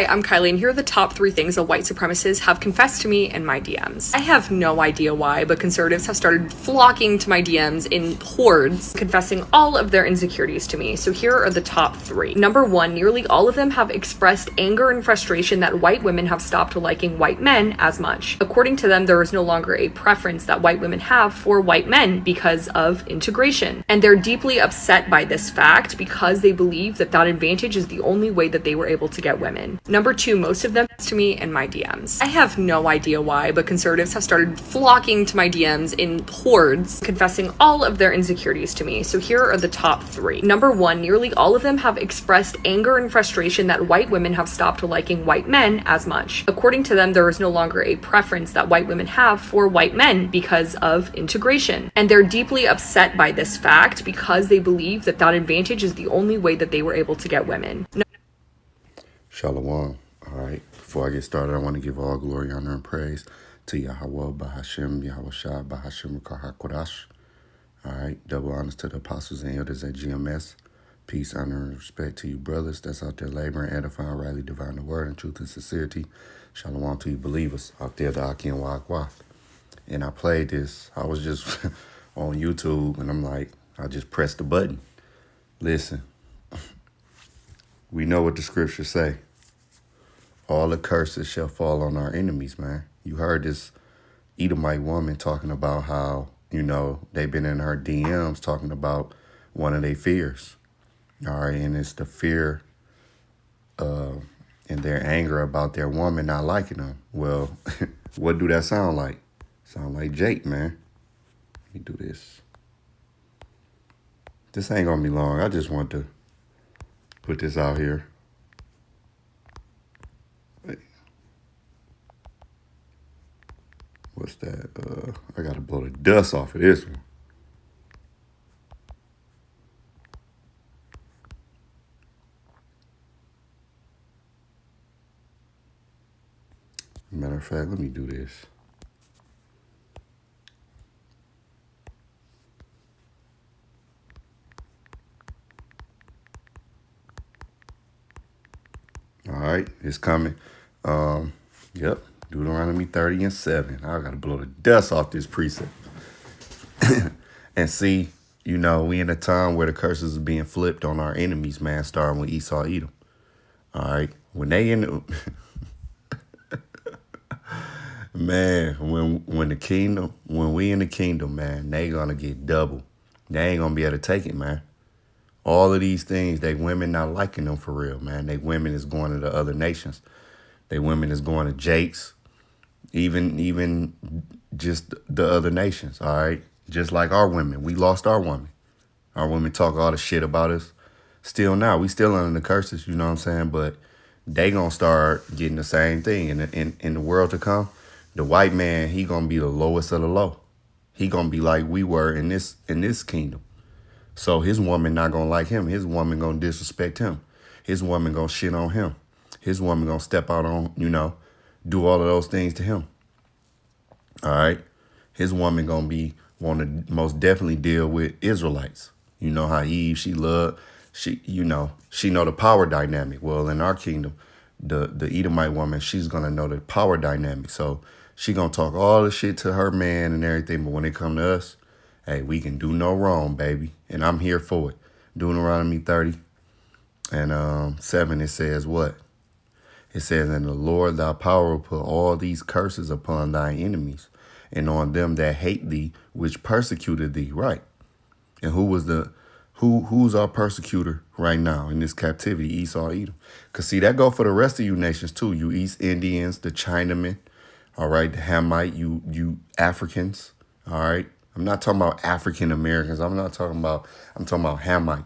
Hi, I'm Kylie, and here are the top 3 things that white supremacists have confessed to me in my DMs. I have no idea why, but conservatives have started flocking to my DMs in hordes, confessing all of their insecurities to me. So here are the top 3. Number 1, nearly all of them have expressed anger and frustration that white women have stopped liking white men as much. According to them, there is no longer a preference that white women have for white men because of integration. And they're deeply upset by this fact because they believe that that advantage is the only way that they were able to get women. Number 2, most of them to me in my DMs. I have no idea why, but conservatives have started flocking to my DMs in hordes, confessing all of their insecurities to me. So here are the top 3. Number 1, nearly all of them have expressed anger and frustration that white women have stopped liking white men as much. According to them, there is no longer a preference that white women have for white men because of integration. And they're deeply upset by this fact because they believe that that advantage is the only way that they were able to get women. Shalom. All right. Before I get started, I want to give all glory, honor, and praise to Yahweh, Bahashem, Yahweh Shah, Bahashem, Kodash. All right. Double honors to the apostles and elders at GMS. Peace, honor, and respect to you, brothers that's out there laboring, edifying, rightly dividing the word in truth and sincerity. Shalom to you, believers out there, the Aki and Wagwa. And I played this. I was just on YouTube, and I'm like, I just pressed the button. Listen, we know what the scriptures say. All the curses shall fall on our enemies, man. You heard this Edomite woman talking about how, they've been in her DMs talking about one of their fears. All right, and it's the fear and their anger about their woman not liking them. Well, what do that sound like? Sound like Jake, man. Let me do this. This ain't gonna be long. I just want to put this out here. What's that? I gotta blow the dust off of this one. Matter of fact, let me do this. All right, it's coming. Yep, Deuteronomy 30:7. I gotta blow the dust off this precept. And see, we in a time where the curses are being flipped on our enemies, man, starting with Esau, Edom. All right, when they in the man, when we in the kingdom, man, they gonna get double. They ain't gonna be able to take it, man. All of these things, they women not liking them for real, man. They women is going to the other nations. They women is going to Jake's, even just the other nations, all right? Just like our women. We lost our women. Our women talk all the shit about us. Still now, we still under the curses, you know what I'm saying? But they gonna start getting the same thing. In the world to come, the white man, he gonna be the lowest of the low. He gonna be like we were in this kingdom. So his woman not gonna like him. His woman gonna disrespect him. His woman gonna shit on him. His woman gonna step out on, do all of those things to him. All right. His woman gonna want to most definitely deal with Israelites. You know how Eve, she know the power dynamic. Well, in our kingdom, the Edomite woman, she's gonna know the power dynamic. So she gonna talk all the shit to her man and everything. But when it come to us, hey, we can do no wrong, baby. And I'm here for it. Deuteronomy 30 and 7, it says what? It says, and the Lord thy power will put all these curses upon thy enemies and on them that hate thee, which persecuted thee. Right. And who's our persecutor right now in this captivity? Esau, Edom. Because see, that go for the rest of you nations too. You East Indians, the Chinamen, all right, the Hamite, you Africans, all right. I'm not talking about African Americans. I'm talking about Hamites,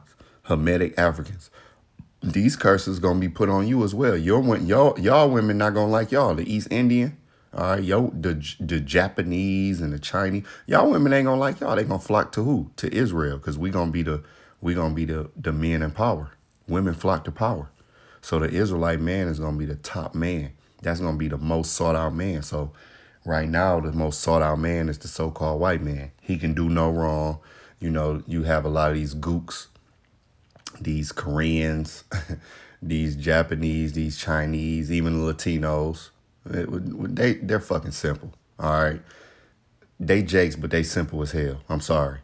Hamitic Africans. These curses gonna be put on you as well. Y'all women not gonna like y'all. The East Indian, all right, the Japanese and the Chinese. Y'all women ain't gonna like y'all. They gonna flock to who? To Israel, because we gonna be the men in power. Women flock to power. So the Israelite man is gonna be the top man. That's gonna be the most sought out man. So right now, the most sought out man is the so-called white man. He can do no wrong. You have a lot of these gooks, these Koreans, these Japanese, these Chinese, even Latinos, they're fucking simple. All right, they jakes, but they simple as hell. I'm sorry.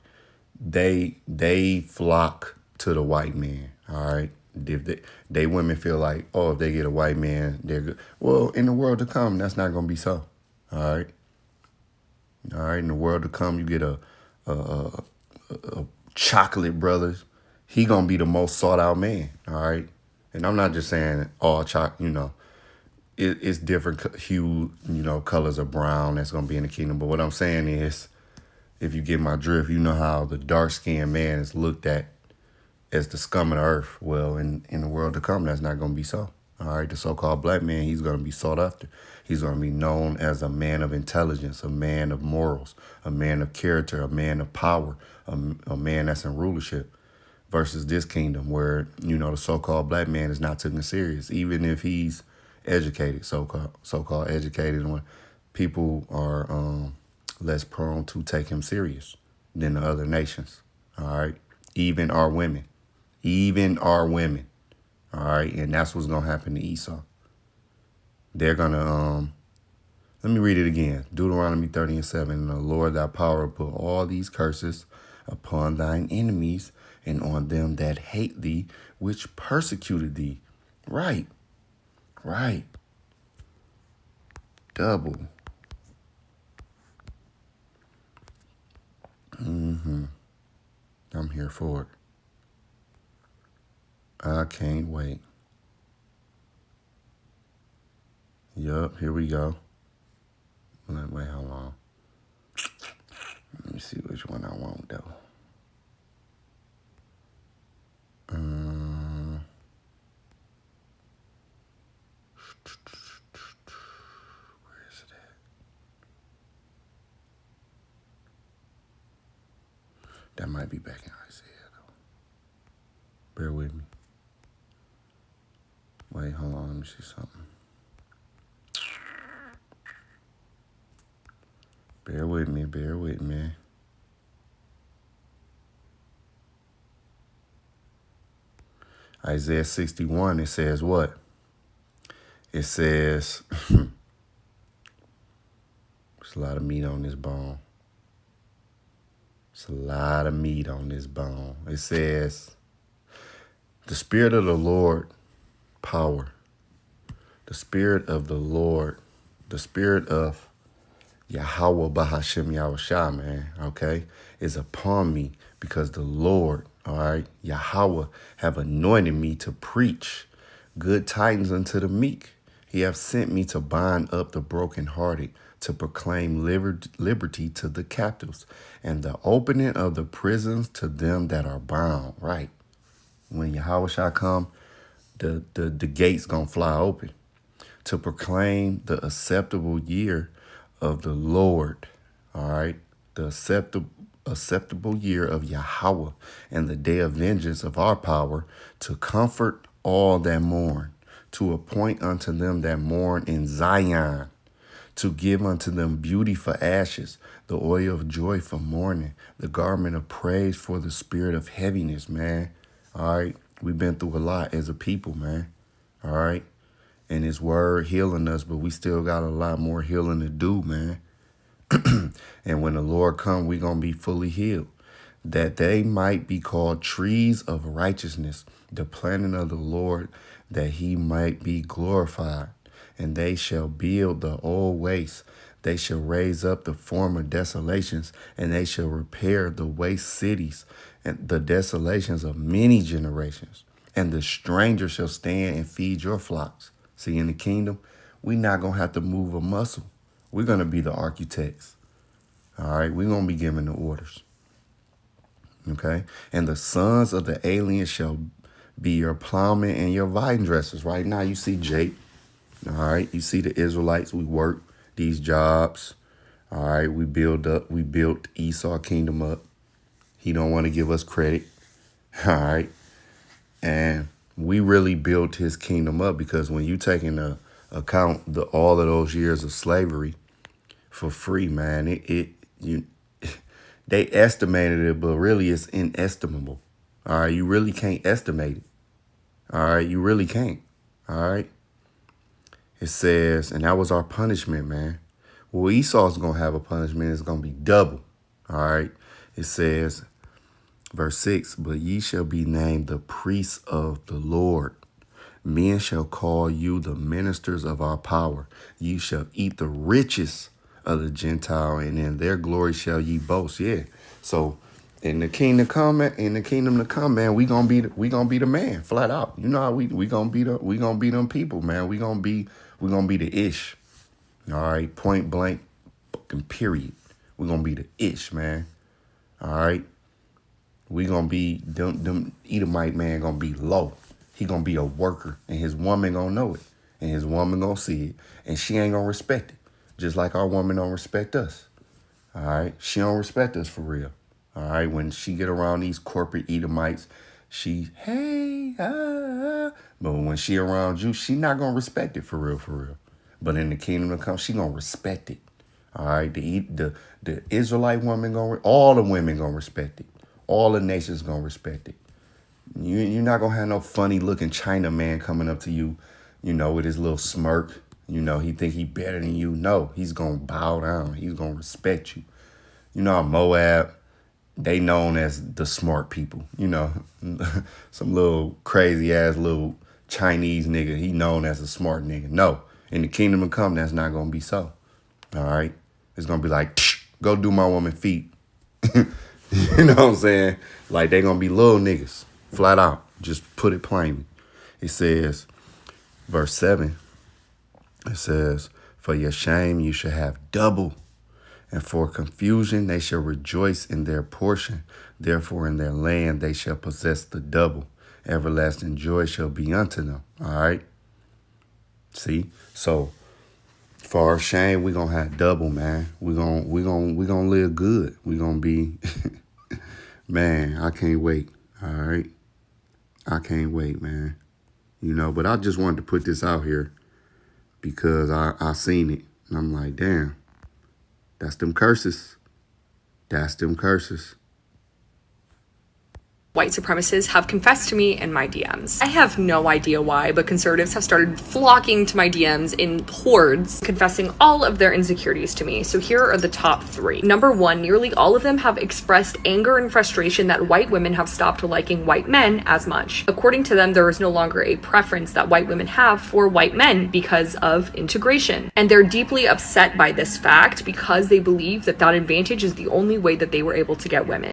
They flock to the white man. All right. If they women feel like, oh, if they get a white man, they're good. Well, in the world to come, that's not gonna be so. All right. All right. In the world to come, you get a chocolate brothers. He gonna be the most sought out man. All right. And I'm not just saying all it's different hue, colors of brown that's gonna be in the kingdom. But what I'm saying is, if you get my drift, you know how the dark skinned man is looked at as the scum of the earth. Well, in the world to come, that's not going to be so. All right, the so-called black man, he's going to be sought after. He's going to be known as a man of intelligence, a man of morals, a man of character, a man of power, a man that's in rulership. Versus this kingdom where, the so-called black man is not taken serious, even if he's educated, so-called educated, when people are less prone to take him serious than the other nations. All right, even our women. All right, and that's what's gonna happen to Esau. They're gonna let me read it again. Deuteronomy 30:7. And the Lord thy power put all these curses upon thine enemies and on them that hate thee, which persecuted thee. Right. Double. I'm here for it. I can't wait. Yup, here we go. Wait, how long? Let me see which one I want, though. Where is it at? That might be back in Isaiah, though. Bear with me. Wait, hold on, let me see something. Bear with me. Isaiah 61, it says what? It says, there's a lot of meat on this bone. It says, the Spirit of the Lord, power. The Spirit of the Lord, the Spirit of Yahweh Bahashem Yahushua, man, okay, is upon me because the Lord, all right, Yahweh, have anointed me to preach good tidings unto the meek. He have sent me to bind up the brokenhearted, to proclaim liberty to the captives, and the opening of the prisons to them that are bound, right? When Yahweh shall come, the gates gonna fly open. To proclaim the acceptable year of the Lord, all right? The acceptable year of Yahweh and the day of vengeance of our power, to comfort all that mourn, to appoint unto them that mourn in Zion, to give unto them beauty for ashes, the oil of joy for mourning, the garment of praise for the spirit of heaviness, man. All right? We've been through a lot as a people, man. All right? And his word healing us, but we still got a lot more healing to do, man. And when the Lord come, we're going to be fully healed, that they might be called trees of righteousness, the planting of the Lord, that he might be glorified. And they shall build the old waste. They shall raise up the former desolations, and they shall repair the waste cities and the desolations of many generations. And the stranger shall stand and feed your flocks. See, in the kingdom, we're not going to have to move a muscle. We're going to be the architects. All right, we're going to be giving the orders. Okay, and the sons of the aliens shall be your plowmen and your vine dressers. Right now, you see Jake. All right, you see the Israelites. We work these jobs. All right, we built Esau kingdom up. He don't want to give us credit. All right, and we really built his kingdom up, because when you take into account all of those years of slavery for free, man, they estimated it, but really it's inestimable. All right, you really can't estimate it. All right, you really can't. All right. It says, and that was our punishment, man. Well, Esau's going to have a punishment. It's going to be double. All right. It says, verse 6, but ye shall be named the priests of the Lord. Men shall call you the ministers of our power. You shall eat the riches of the Gentile, and in their glory shall ye boast. Yeah. So in the kingdom to come, man, we gonna be the man, flat out. You know how we gonna be them people, man. We gonna be the ish. All right, point blank, fucking period. We gonna be the ish, man. All right. We gonna be them Edomite man gonna be low. He gonna be a worker, and his woman gonna know it, and his woman gonna see it, and she ain't gonna respect it, just like our woman don't respect us. All right, she don't respect us for real. All right, when she get around these corporate Edomites, she hey but when she around you, she not gonna respect it for real, for real. But in the kingdom to come, she gonna respect it. All right, the Israelite woman all the women gonna respect it. All the nations gonna respect it. You're not gonna have no funny looking China man coming up to you, with his little smirk. He think he better than you. No, he's gonna bow down. He's gonna respect you. How Moab, they known as the smart people. Some little crazy ass little Chinese nigga. He known as a smart nigga. No, in the kingdom to come, that's not gonna be so. All right, it's gonna be like, go do my woman feet. You know what I'm saying? Like they gonna be little niggas. Flat out, just put it plainly. It says, verse 7, it says, for your shame you shall have double, and for confusion they shall rejoice in their portion. Therefore in their land they shall possess the double. Everlasting joy shall be unto them. All right? See? So, for our shame, we're going to have double, man. We're gonna live good. We're going to be, man, I can't wait. All right? I can't wait, man. But I just wanted to put this out here because I seen it. And I'm like, damn, that's them curses. That's them curses. White supremacists have confessed to me in my DMs. I have no idea why, but conservatives have started flocking to my DMs in hordes, confessing all of their insecurities to me. So here are the top 3. Number 1, nearly all of them have expressed anger and frustration that white women have stopped liking white men as much. According to them, there is no longer a preference that white women have for white men because of integration. And they're deeply upset by this fact because they believe that that advantage is the only way that they were able to get women.